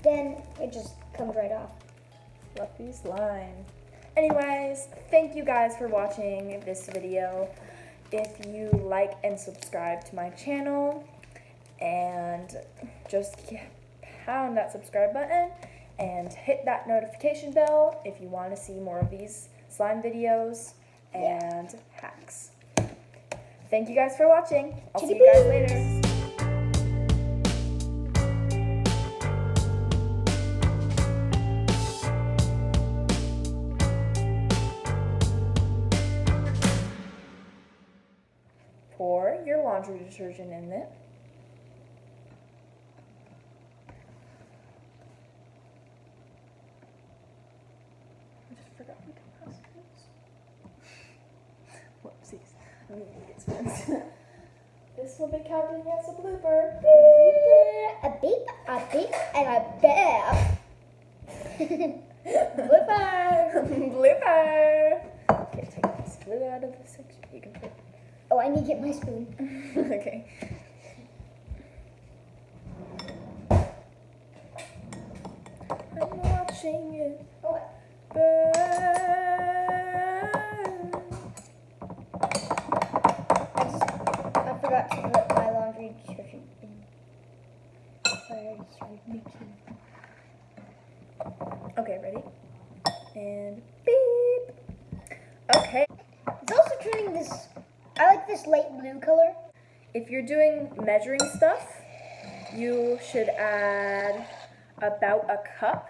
then it just comes right off. Fluffy slime. Anyways, thank you guys for watching this video. If you like and subscribe to my channel, and just pound that subscribe button and hit that notification bell if you want to see more of these slime videos and hacks. Thank you guys for watching. I'll see you guys later. Pour your laundry detergent in it. I just forgot my capacitors. Whoopsies. I need to get spoons. This will be counting as a blooper. A beep, and a bap. Blooper. Blooper. Okay, take this glue out of the section. You can put. Oh, I need to get my spoon. Okay. I'm watching it burn. I forgot to put my laundry detergent in. I already started mixing. Okay, ready? And beep. Okay. It's also turning this. I like this light blue color. If you're doing measuring stuff, you should add about a cup,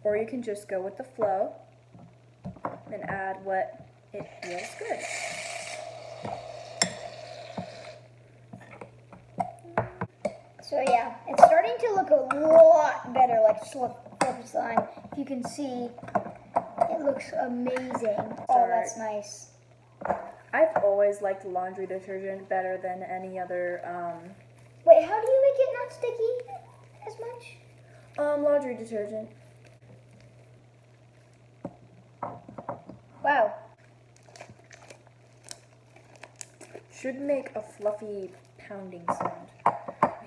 or you can just go with the flow and add what it feels good. So yeah, it's starting to look a lot better, like fluffy slime. If you can see, it looks amazing. Oh, that's nice. I've always liked laundry detergent better than any other Wait, how do you make it not sticky as much? laundry detergent. Wow. Should make a fluffy pounding sound.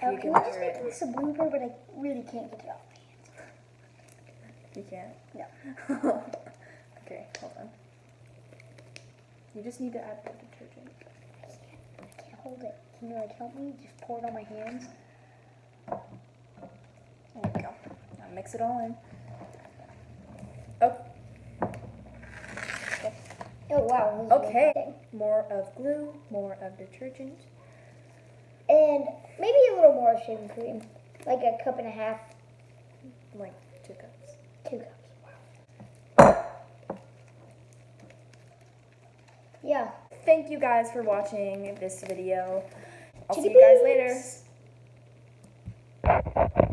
Oh, You can can we just hear make it. this a blooper, but I really can't get it off my hands. You can't? No. Okay, hold on. You just need to add the detergent. I can't hold it. Can you like help me? Just pour it on my hands. There we go. Now mix it all in. Oh, Oh wow. This is okay. amazing. More of glue, more of detergent. And maybe a little more shaving cream, like a cup and a half, Like 2 cups. 2 cups. Wow. Yeah. Thank you guys for watching this video. I'll see Chitty you guys beans. later.